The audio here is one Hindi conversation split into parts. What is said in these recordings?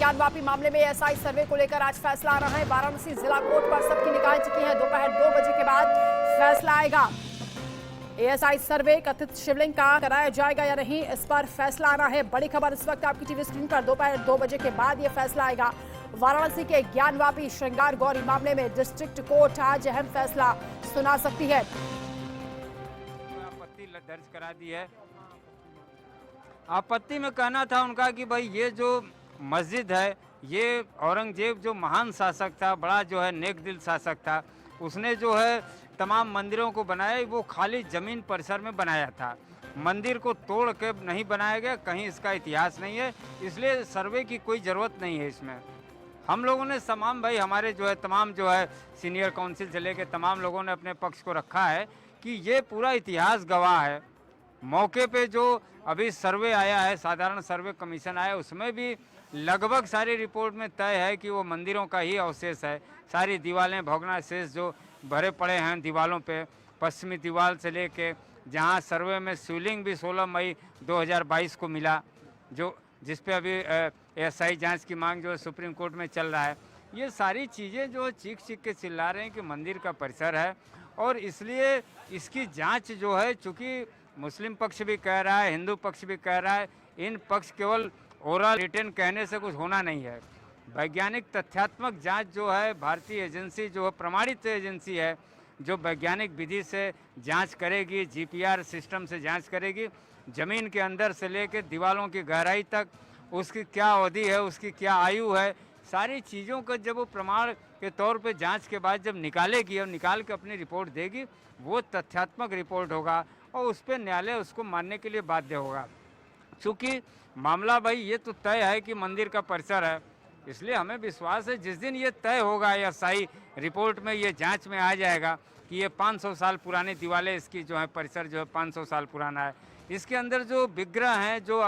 ज्ञानवापी मामले में एएसआई सर्वे को लेकर आज फैसला आ रहा है। वाराणसी जिला कोर्ट पर सबकी निगाहें टिकी हैं। दोपहर 2 बजे के बाद फैसला आएगा। एएसआई सर्वे कथित शिवलिंग का कराया जाएगा या नहीं, इस पर फैसला आना है। बड़ी खबर इस वक्त आपकी टीवी स्क्रीन पर। दोपहर 2 बजे के बाद यह फैसला आएगा। वाराणसी के ज्ञानवापी श्रृंगार गौरी मामले में डिस्ट्रिक्ट कोर्ट आज अहम फैसला सुना सकती है। आपत्ति दर्ज करा दी है। आपत्ति में कहना था उनका कि भाई ये जो मस्जिद है, ये औरंगजेब जो महान शासक था, बड़ा जो है नेक दिल शासक था, उसने जो है तमाम मंदिरों को बनाया, वो खाली जमीन परिसर में बनाया था। मंदिर को तोड़ के नहीं बनाया गया, कहीं इसका इतिहास नहीं है, इसलिए सर्वे की कोई ज़रूरत नहीं है इसमें। हम लोगों ने तमाम भाई हमारे जो है तमाम जो है सीनियर काउंसिल से लेकर तमाम लोगों ने अपने पक्ष को रखा है कि ये पूरा इतिहास गवाह है। मौके पे जो अभी सर्वे आया है, साधारण सर्वे कमीशन आया, उसमें भी लगभग सारी रिपोर्ट में तय है कि वो मंदिरों का ही अवशेष है। सारी दीवारें भग्नावशेष जो भरे पड़े हैं दीवारों पे, पश्चिमी दीवार से लेके जहां सर्वे में शिवलिंग भी 16 मई 2022 को मिला, जो जिस पे अभी एएसआई जांच की मांग जो है सुप्रीम कोर्ट में चल रहा है। ये सारी चीज़ें जो चीख चीख के चिल्ला रहे हैं कि मंदिर का परिसर है, और इसलिए इसकी जांच जो है, चूँकि मुस्लिम पक्ष भी कह रहा है, हिंदू पक्ष भी कह रहा है, इन पक्ष केवल ओरल रिटन कहने से कुछ होना नहीं है। वैज्ञानिक तथ्यात्मक जांच जो है, भारतीय एजेंसी जो है, प्रमाणित एजेंसी है, जो वैज्ञानिक विधि से जांच करेगी, जीपीआर सिस्टम से जांच करेगी, ज़मीन के अंदर से लेकर दीवारों की गहराई तक, उसकी क्या अवधि है, उसकी क्या आयु है, सारी चीज़ों को जब वो प्रमाण के तौर पे जांच के बाद जब निकालेगी और निकाल के अपनी रिपोर्ट देगी, वो तथ्यात्मक रिपोर्ट होगा और उस पर न्यायालय उसको मानने के लिए बाध्य होगा। चूँकि मामला भाई ये तो तय है कि मंदिर का परिसर है, इसलिए हमें विश्वास है जिस दिन ये तय होगा या सही रिपोर्ट में ये जांच में आ जाएगा कि ये 500 साल पुरानी दीवारें, इसकी जो है परिसर जो है 500 साल पुराना है, इसके अंदर जो विग्रह हैं, जो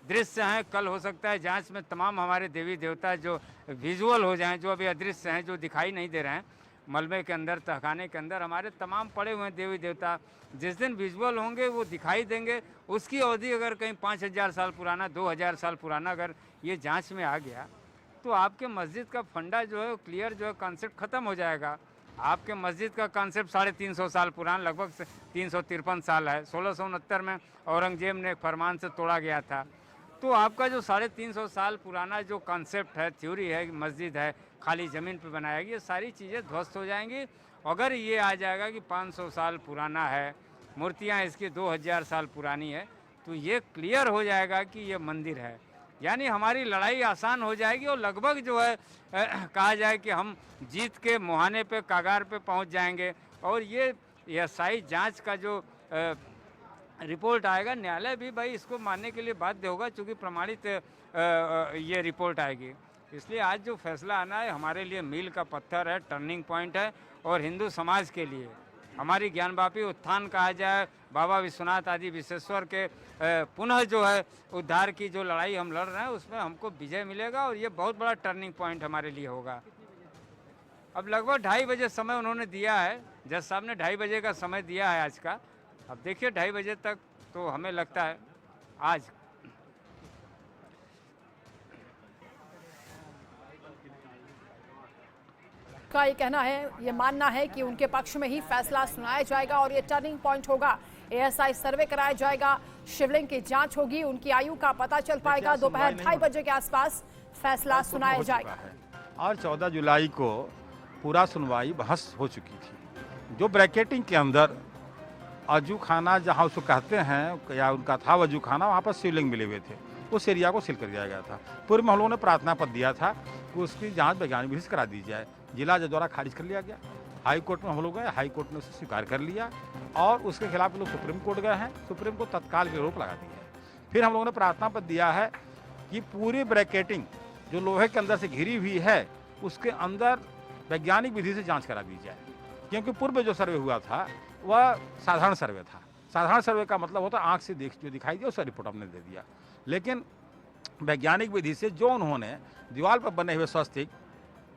दृश्य हैं, कल हो सकता है जांच में तमाम हमारे देवी देवता जो विजुअल हो जाएं, जो अभी अदृश्य हैं, जो दिखाई नहीं दे रहे हैं, मलबे के अंदर, तहखाने के अंदर हमारे तमाम पड़े हुए हैं देवी देवता, जिस दिन विजुअल होंगे वो दिखाई देंगे। उसकी अवधि अगर कहीं 5000 साल पुराना, 2000 साल पुराना अगर ये जांच में आ गया, तो आपके मस्जिद का फंडा जो है क्लियर जो है कॉन्सेप्ट ख़त्म हो जाएगा। आपके मस्जिद का कॉन्सेप्ट 350 साल पुराना, लगभग 353 साल है, 1669 में औरंगजेब ने फरमान से तोड़ा गया था। तो आपका जो 350 साल पुराना जो कॉन्सेप्ट है, थ्योरी है, मस्जिद है खाली ज़मीन पे बनाएगी, ये सारी चीज़ें ध्वस्त हो जाएंगी। अगर ये आ जाएगा कि 500 साल पुराना है, मूर्तियाँ इसकी 2000 साल पुरानी है, तो ये क्लियर हो जाएगा कि ये मंदिर है, यानी हमारी लड़ाई आसान हो जाएगी और लगभग जो है कहा जाए कि हम जीत के मुहाने पे, कागार पे पहुंच जाएंगे। और ये एएसआई जांच का जो रिपोर्ट आएगा, न्यायालय भी भाई इसको मानने के लिए बाध्य होगा, चूँकि प्रमाणित ये रिपोर्ट आएगी। इसलिए आज जो फैसला आना है हमारे लिए मील का पत्थर है, टर्निंग पॉइंट है, और हिंदू समाज के लिए हमारी ज्ञानवापी उत्थान कहा जाए, बाबा विश्वनाथ आदि विश्वेश्वर के पुनः जो है उद्धार की जो लड़ाई हम लड़ रहे हैं, उसमें हमको विजय मिलेगा और ये बहुत बड़ा टर्निंग पॉइंट हमारे लिए होगा। अब लगभग 2:30 बजे समय उन्होंने दिया है, जज साहब ने 2:30 बजे का समय दिया है आज का। अब देखिए 2:30 बजे तक तो हमें लगता है आज का ये कहना है, ये मानना है कि उनके पक्ष में ही फैसला सुनाया जाएगा और ये टर्निंग पॉइंट होगा। एएसआई सर्वे कराया जाएगा, शिवलिंग की जांच होगी, उनकी आयु का पता चल पाएगा। दोपहर 2:30 बजे के आसपास फैसला सुनाया जाएगा। और 14 जुलाई को पूरा सुनवाई बहस हो चुकी थी। जो ब्रैकेटिंग के अंदर अजू खाना जहाँ उसको कहते हैं, या उनका था वजू खाना, वहाँ पर शिवलिंग मिले हुए थे, उस एरिया को सील कर दिया गया था। पूर्व में हम लोगों ने प्रार्थना पत्र दिया था कि उसकी जांच वैज्ञानिक विधि से करा दी जाए। जिला जज द्वारा खारिज कर लिया गया। हाई कोर्ट में हम लोग गए, हाई कोर्ट ने उसे स्वीकार कर लिया और उसके खिलाफ लोग सुप्रीम कोर्ट गए हैं। सुप्रीम कोर्ट तत्काल की रोक लगा दी है। फिर हम लोगों ने प्रार्थना पत्र दिया है कि पूरी ब्रैकेटिंग जो लोहे के अंदर से घिरी हुई है, उसके अंदर वैज्ञानिक विधि से जाँच करा दी जाए, क्योंकि पूर्व जो सर्वे हुआ था वह साधारण सर्वे था। साधारण सर्वे का मतलब होता है आँख से जो दिखाई दिया उसका रिपोर्ट हमने दे दिया, लेकिन वैज्ञानिक विधि से जो उन्होंने दीवार पर बने हुए स्वस्तिक,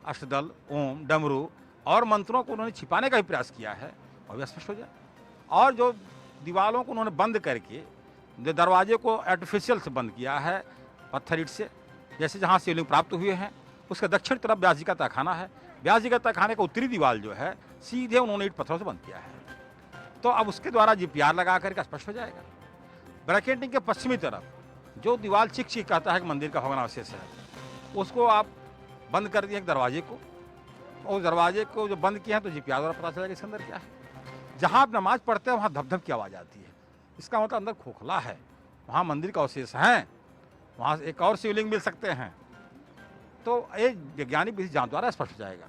अष्टदल, ओम, डमरू और मंत्रों को उन्होंने छिपाने का भी प्रयास किया है, और भी स्पष्ट हो जाए। और जो दीवारों को उन्होंने बंद करके, जो दरवाजे को आर्टिफिशियल से बंद किया है, पत्थर ईंट से जैसे जहाँ शिवलिंग प्राप्त हुए हैं उसके दक्षिण तरफ व्यास जी का तहखाना है। व्यास जी का तहखाने का उत्तरी दीवार जो है सीधे उन्होंने ईंट पत्थरों से बंद किया है। तो अब उसके द्वारा जीपीआर लगा करके स्पष्ट हो जाएगा। ब्रैकेटिंग के पश्चिमी तरफ जो दीवार चिक चिक कहता है कि मंदिर का भग्नावशेष है, उसको आप बंद कर दिए एक दरवाजे को, और दरवाजे को जो बंद किया है तो जीपीआर द्वारा पता चलेगा इसके अंदर क्या है। जहाँ आप नमाज पढ़ते हैं वहाँ धप-धप की आवाज़ आती है, इसका मतलब अंदर खोखला है, वहाँ मंदिर का अवशेष है, वहाँ से एक और शिवलिंग मिल सकते हैं। तो ये वैज्ञानिक विधि जांच द्वारा स्पष्ट हो जाएगा।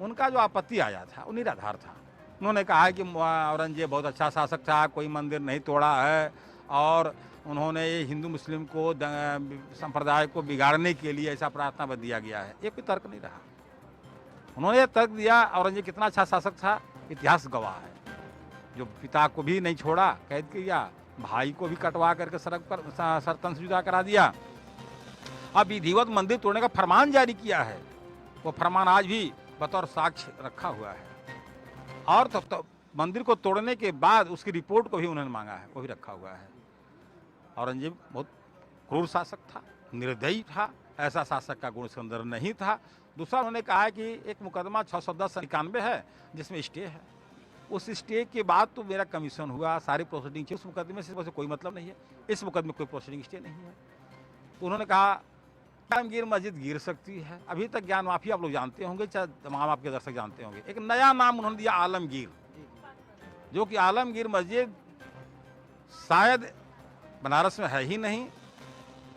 उनका जो आपत्ति आया था वो निराधार था। उन्होंने कहा है कि औरंगजेब बहुत अच्छा शासक था, कोई मंदिर नहीं तोड़ा है, और उन्होंने ये हिंदू मुस्लिम को संप्रदाय को बिगाड़ने के लिए ऐसा प्रार्थना पत्र दिया गया है। ये कोई तर्क नहीं रहा। उन्होंने ये तर्क दिया औरंगजेब कितना अच्छा शासक था, इतिहास गवाह है। जो पिता को भी नहीं छोड़ा, कैद किया, भाई को भी कटवा करके सड़क पर सरतन से जुदा करा दिया। अब विधिवत मंदिर तोड़ने का फरमान जारी किया है, वो फरमान आज भी बतौर साक्ष्य रखा हुआ है। और तो मंदिर को तोड़ने के बाद उसकी रिपोर्ट को भी उन्होंने मांगा है, वो भी रखा हुआ है। औरंगजेब बहुत क्रूर शासक था, निर्दयी था, ऐसा शासक का गुण उसके अंदर नहीं था। दूसरा उन्होंने कहा है कि एक मुकदमा 610/91 है जिसमें स्टे है। उस स्टे के बाद तो मेरा कमीशन हुआ, सारी प्रोसीडिंग उस मुकदमे से कोई मतलब नहीं है, इस मुकदमे में कोई प्रोसीडिंग स्टे नहीं है। तो उन्होंने कहा आलमगीर मस्जिद गिर सकती है। अभी तक ज्ञान माफी आप लोग जानते होंगे, चाहे तमाम आपके दर्शक जानते होंगे। एक नया नाम उन्होंने दिया आलमगीर, जो कि आलमगीर मस्जिद शायद बनारस में है ही नहीं,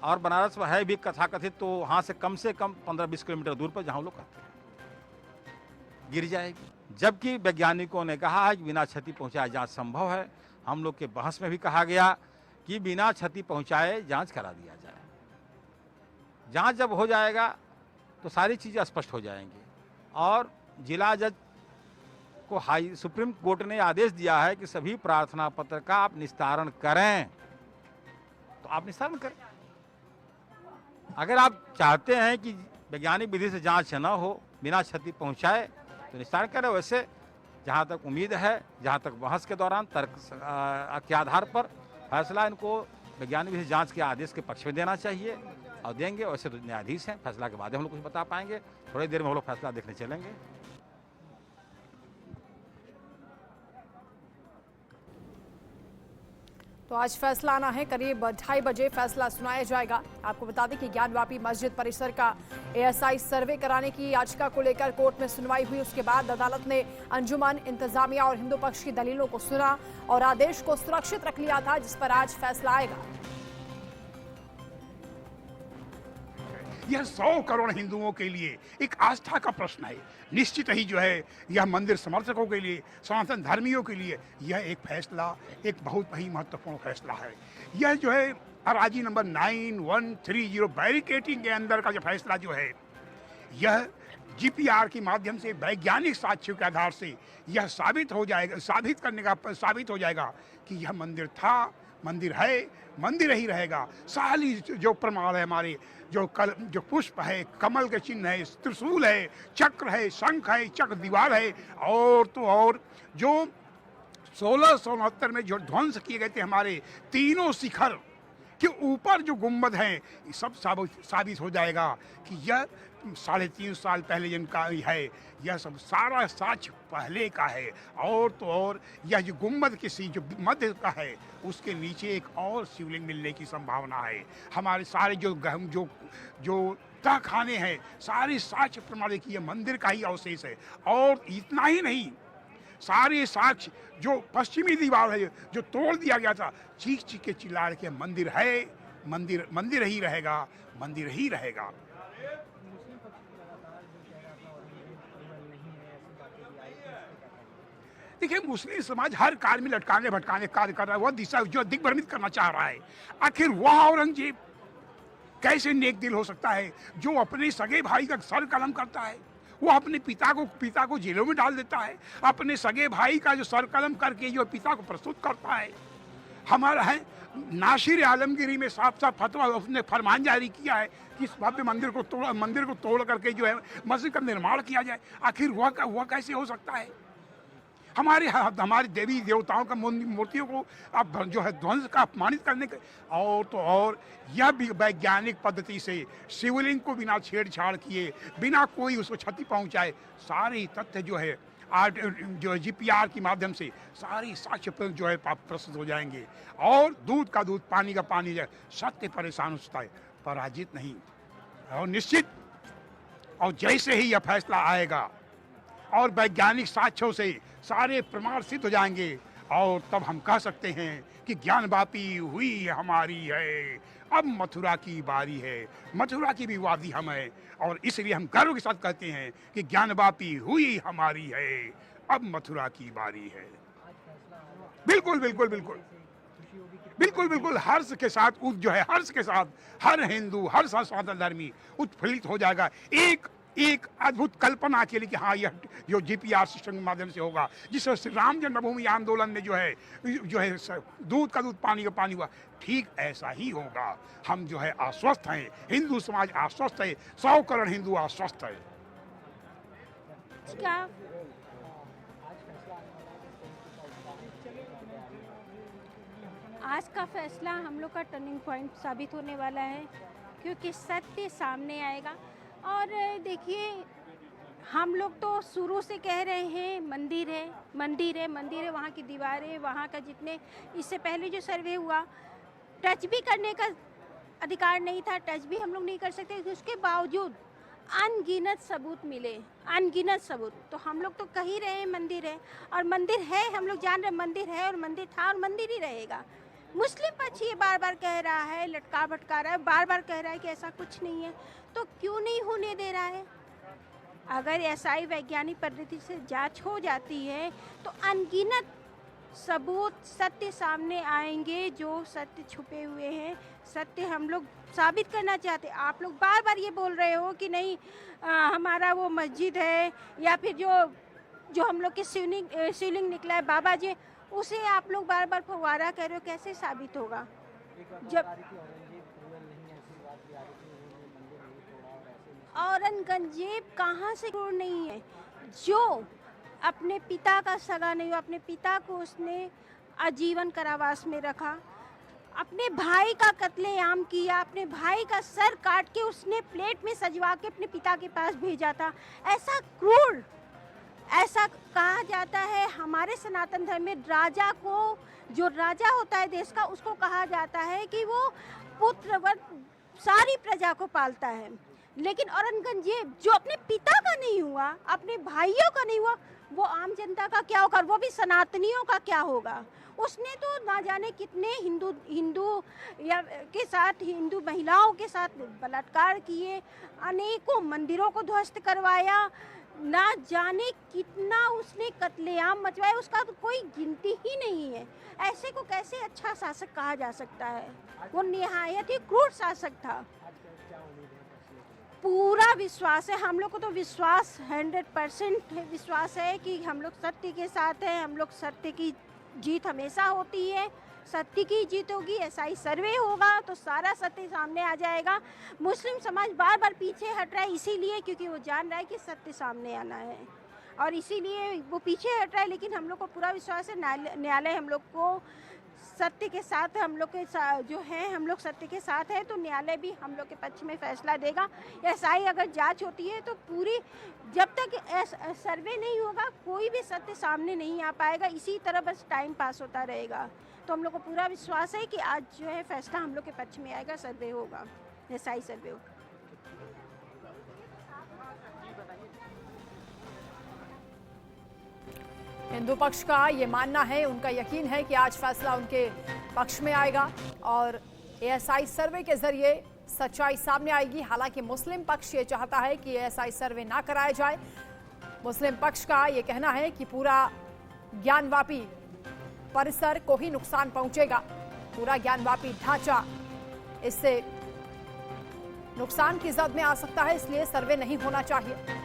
और बनारस में है भी कथाकथित तो वहाँ से कम 15-20 किलोमीटर दूर पर जहाँ लोग कहते हैं गिर जाएगी। जबकि वैज्ञानिकों ने कहा है कि बिना क्षति पहुँचाए जांच संभव है। हम लोग के बहस में भी कहा गया कि बिना क्षति पहुँचाए जांच करा दिया जाए। जांच जब हो जाएगा तो सारी चीज़ें स्पष्ट हो जाएंगी। और जिला जज को सुप्रीम कोर्ट ने आदेश दिया है कि सभी प्रार्थना पत्र का आप निस्तारण करें, तो आप निस्तारण करें। अगर आप चाहते हैं कि वैज्ञानिक विधि से जांच न हो, बिना क्षति पहुंचाए, तो निस्तारण करें। वैसे जहां तक उम्मीद है, जहां तक बहस के दौरान तर्क के आधार पर फैसला इनको वैज्ञानिक विधि जांच के आदेश के पक्ष में देना चाहिए, और देंगे। वैसे तो न्यायाधीश हैं, फैसला के बाद हम लोग कुछ बता पाएंगे। थोड़ी देर में हम लोग फैसला देखने चलेंगे। तो आज फैसला आना है, करीब 2:30 बजे फैसला सुनाया जाएगा। आपको बता दें कि ज्ञानवापी मस्जिद परिसर का एएसआई सर्वे कराने की याचिका को लेकर कोर्ट में सुनवाई हुई। उसके बाद अदालत ने अंजुमन, इंतजामिया और हिंदू पक्ष की दलीलों को सुना और आदेश को सुरक्षित रख लिया था, जिस पर आज फैसला आएगा। यह 100 करोड़ हिंदुओं के लिए एक आस्था का प्रश्न है। निश्चित ही जो है यह मंदिर समर्थकों के लिए, सनातन धर्मियों के लिए यह एक फैसला, एक बहुत ही महत्वपूर्ण फैसला है। यह जो है अराजी नंबर 9130 बैरिकेटिंग के अंदर का जो फैसला जो है, यह जीपीआर के माध्यम से वैज्ञानिक साक्ष्यों के आधार से यह साबित हो जाएगा कि यह मंदिर था, मंदिर है, मंदिर ही रहेगा। सारी जो प्रमाण है हमारे, जो पुष्प है, कमल के चिन्ह है, त्रिशूल है, चक्र है, शंख है, चक्र दीवार है, और तो और जो 1669 में जो ध्वंस किए गए थे हमारे तीनों शिखर के ऊपर जो गुम्बद हैं, सब साबित हो जाएगा कि यह 3.5 साल पहले जिनका है, यह सब सारा साक्ष्य पहले का है। और तो और यह जो गुम्बद के जो मध्य का है, उसके नीचे एक और शिवलिंग मिलने की संभावना है। हमारे सारे जो तहखाने हैं, सारे साक्ष्य प्रमाणित कि यह मंदिर का ही अवशेष है। और इतना ही नहीं, सारे साक्ष्य जो पश्चिमी दीवार है जो तोड़ दिया गया था, चीख चीख के चिल्ला के मंदिर है, मंदिर ही रहेगा, मंदिर ही रहेगा। देखिए, मुस्लिम समाज हर कार्य में लटकाने भटकाने कार्य कर रहा है, वह दिशा जो दिग्भ्रमित करना चाह रहा है। आखिर वह औरंगजेब कैसे नेक दिल हो सकता है जो अपने सगे भाई का सर कलम करता है? वो अपने पिता को जेलों में डाल देता है, अपने सगे भाई का जो सर कलम करके जो पिता को प्रस्तुत करता है। हमारा है नासिर आलमगीरी में साफ साफ फतवा उसने फरमान जारी किया है कि इस भव्य मंदिर को तोड़ करके जो है मस्जिद का निर्माण किया जाए। आखिर वह कैसे हो सकता है? हमारी देवी देवताओं का मूर्तियों को अब जो है ध्वंस का अपमानित करने के और तो और यह भी वैज्ञानिक पद्धति से शिवलिंग को बिना छेड़छाड़ किए, बिना कोई उसको क्षति पहुंचाए, सारे तथ्य जो है जो जीपीआर के माध्यम से सारी साक्ष्य जो है प्रस्तुत हो जाएंगे। और दूध का दूध, पानी का पानी, जो सत्य परेशान होता है, पराजित नहीं। और निश्चित और जैसे ही यह फैसला आएगा और वैज्ञानिक साक्ष्यों से सारे प्रमाण सिद्ध हो जाएंगे, और तब हम कह सकते हैं कि ज्ञानवापी हुई हमारी है, अब मथुरा की बारी है। मथुरा की भी वादी हम है, और इसलिए हम गर्व के साथ कहते हैं कि ज्ञानवापी हुई हमारी है, अब मथुरा की बारी है। बिल्कुल बिल्कुल बिल्कुल बिल्कुल बिल्कुल हर्ष के साथ जो है, हर्ष के साथ हर हिंदू, हर सनातन धर्मी उत्फुल्लित हो जाएगा एक अद्भुत कल्पना के लिए कि हाँ, यह जो जीपीआर सिस्टम के माध्यम से होगा, जिससे श्री राम जन्मभूमि आंदोलन में जो है दूध का दूध, पानी का पानी हुआ, ठीक ऐसा ही होगा। हम जो है आश्वस्त हैं, हिंदू समाज आश्वस्त है, 100 करोड़ हिंदू आश्वस्त है। क्या आज का फैसला हम लोग का टर्निंग पॉइंट साबित होने वाला है, क्योंकि सत्य सामने आएगा। और देखिए, हम लोग तो शुरू से कह रहे हैं मंदिर है, मंदिर है, मंदिर है, वहाँ की दीवारें, वहाँ का जितने इससे पहले जो सर्वे हुआ, टच भी करने का अधिकार नहीं था, टच भी हम लोग नहीं कर सकते। उसके बावजूद अनगिनत सबूत मिले, अनगिनत सबूत। तो हम लोग तो कह ही रहे हैं मंदिर है, और मंदिर है, हम लोग जान रहे मंदिर है, और मंदिर था, और मंदिर ही रहेगा। मुस्लिम पक्ष ये बार बार कह रहा है, लटका भटका रहा है, बार बार कह रहा है कि ऐसा कुछ नहीं है, तो क्यों नहीं होने दे रहा है? अगर एसआई वैज्ञानिक पद्धति से जांच हो जाती है तो अनगिनत सबूत, सत्य सामने आएंगे, जो सत्य छुपे हुए हैं, सत्य हम लोग साबित करना चाहते। आप लोग बार बार ये बोल रहे हो कि नहीं हमारा वो मस्जिद है, या फिर जो हम लोग के शिवलिंग निकला है बाबा जी, उसे आप लोग बार बार फव्वारा कह रहे हो, कैसे साबित होगा? जब औरंगजेब कहाँ से क्रूर नहीं है? जो अपने पिता का सगा नहीं हुआ, अपने पिता को उसने आजीवन कारावास में रखा, अपने भाई का कत्लेआम किया, अपने भाई का सर काट के उसने प्लेट में सजवा के अपने पिता के पास भेजा था। ऐसा क्रूर, ऐसा कहा जाता है हमारे सनातन धर्म में, राजा को, जो राजा होता है देश का, उसको कहा जाता है कि वो पुत्रवत सारी प्रजा को पालता है। लेकिन औरंगजेब जो अपने पिता का नहीं हुआ, अपने भाइयों का नहीं हुआ, वो आम जनता का क्या होगा? वो भी सनातनियों का क्या होगा? उसने तो ना जाने कितने हिंदू या के साथ, हिंदू महिलाओं के साथ बलात्कार किए, अनेकों मंदिरों को ध्वस्त करवाया, ना जाने कितना उसने कत्लेआम मचवाया, उसका तो कोई गिनती ही नहीं है। ऐसे को कैसे अच्छा शासक कहा जा सकता है? वो निहायत ही क्रूर शासक था। पूरा विश्वास है हम लोग को, तो विश्वास 100% विश्वास है कि हम लोग सत्य के साथ हैं। हम लोग सत्य की जीत हमेशा होती है, सत्य की जीत होगी। एसआई सर्वे होगा तो सारा सत्य सामने आ जाएगा। मुस्लिम समाज बार बार पीछे हट रहा है इसीलिए क्योंकि वो जान रहा है कि सत्य सामने आना है, और इसीलिए वो पीछे हट रहा है। लेकिन हम लोग को पूरा विश्वास है, न्यायालय हम लोग को सत्य के साथ, हम लोग के जो है, हम लोग सत्य के साथ है, तो न्यायालय भी हम लोग के पक्ष में फैसला देगा। एसआई अगर जांच होती है तो पूरी, जब तक सर्वे नहीं होगा कोई भी सत्य सामने नहीं आ पाएगा। इसी तरह बस टाइम पास होता रहेगा। तो हम लोग को पूरा विश्वास है कि आज जो है फैसला हम लोग के पक्ष में आएगा, सर्वे होगा, एसआई सर्वे होगा। हिंदू पक्ष का ये मानना है, उनका यकीन है कि आज फैसला उनके पक्ष में आएगा और एएसआई सर्वे के जरिए सच्चाई सामने आएगी। हालांकि मुस्लिम पक्ष ये चाहता है कि एएसआई सर्वे ना कराया जाए। मुस्लिम पक्ष का ये कहना है कि पूरा ज्ञानवापी परिसर को ही नुकसान पहुंचेगा, पूरा ज्ञानवापी ढांचा इससे नुकसान की जद में आ सकता है, इसलिए सर्वे नहीं होना चाहिए।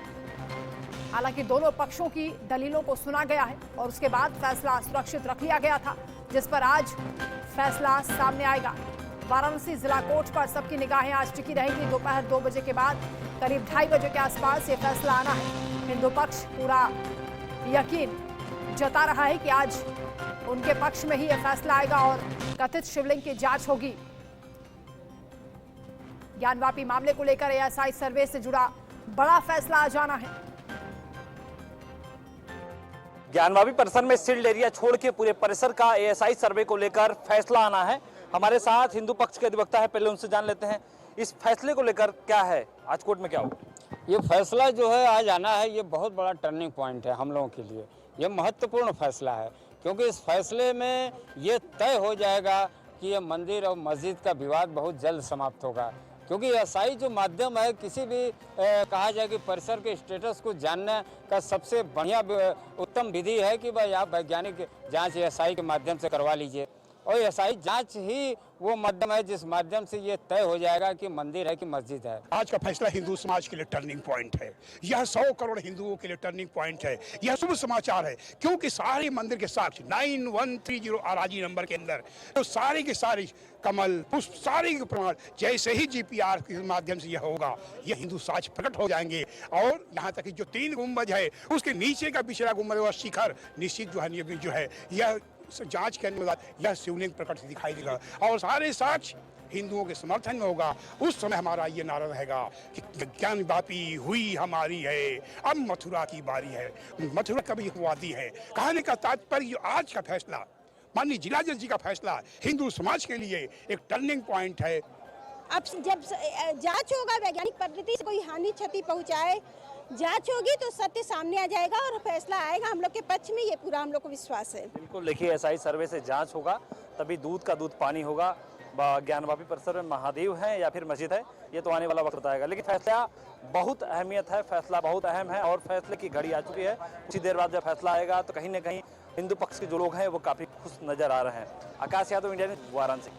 हालांकि दोनों पक्षों की दलीलों को सुना गया है और उसके बाद फैसला सुरक्षित रख लिया गया था, जिस पर आज फैसला सामने आएगा। वाराणसी जिला कोर्ट पर सबकी निगाहें आज टिकी रहेंगी। दोपहर 2 बजे के बाद करीब 2:30 बजे के आसपास ये फैसला आना है। हिंदू पक्ष पूरा यकीन जता रहा है कि आज उनके पक्ष में ही यह फैसला आएगा और कथित शिवलिंग की जांच होगी। ज्ञानवापी मामले को लेकर एएसआई सर्वे से जुड़ा बड़ा फैसला आ जाना है। ज्ञानवापी परिसर में सील्ड एरिया छोड़ के पूरे परिसर का एएसआई सर्वे को लेकर फैसला आना है। हमारे साथ हिंदू पक्ष के अधिवक्ता है, पहले उनसे जान लेते हैं इस फैसले को लेकर क्या है, आज कोर्ट में क्या होगा। ये फैसला जो है आज आना है, ये बहुत बड़ा टर्निंग पॉइंट है हम लोगों के लिए। ये महत्वपूर्ण फैसला है क्योंकि इस फैसले में ये तय हो जाएगा कि ये मंदिर और मस्जिद का विवाद बहुत जल्द समाप्त होगा। क्योंकि एएसआई जो माध्यम है, किसी भी कहा जाए कि परिसर के स्टेटस को जानने का सबसे बढ़िया उत्तम विधि है कि भाई आप वैज्ञानिक जांच एएसआई के माध्यम से करवा लीजिए। और एएसआई जांच ही वो माध्यम है जिस माध्यम से ये तय हो जाएगा कि मंदिर है कि मस्जिद है। आज का फैसला हिंदू समाज के लिए टर्निंग पॉइंट है। यह 100 करोड़ हिंदुओं के लिए टर्निंग पॉइंट है। यह शुभ समाचार है क्योंकि सारे मंदिर के साक्ष्य 9130 आराजी नंबर के अंदर तो सारे के सारे कमल पुष्प सारे के प्रमाण जैसे ही जीपीआर के माध्यम से यह होगा, यह हिंदू साक्ष्य प्रकट हो जाएंगे। और यहाँ तक कि जो 3 गुंबज है उसके नीचे का पिछड़ा गुंबज और शिखर निश्चित जो है यह जांच करने के बाद यह शिवलिंग प्रकट दिखाई देगा और सारे साक्ष्य हिंदुओं के समर्थन में होगा। उस समय हमारा ये नारा रहेगा कि ज्ञानवापी हुई हमारी है, अब मथुरा की बारी है। मथुरा कभी वादी है। कहने का तात्पर्य आज का फैसला, माननीय जिला जज जी का फैसला हिंदू समाज के लिए एक टर्निंग पॉइंट है। अब जब जांच होगा, वैज्ञानिक पद्धति से कोई हानि क्षति पहुंचाए, जांच होगी तो सत्य सामने आ जाएगा और फैसला आएगा हम लोग के पक्ष में। ये पूरा हम लोग को विश्वास है। बिल्कुल, देखिए एएसआई सर्वे से जांच होगा तभी दूध का दूध पानी होगा। ज्ञानवापी परिसर में महादेव है या फिर मस्जिद है, ये तो आने वाला वक्त बताएगा। लेकिन फैसला बहुत अहमियत है, फैसला बहुत अहम है और फैसले की घड़ी आ चुकी है। कुछ ही देर बाद जब फैसला आएगा तो कहीं ना कहीं हिंदू पक्ष के जो लोग हैं वो काफी खुश नजर आ रहे हैं। आकाश यादव, इंडिया न्यूज़, वाराणसी।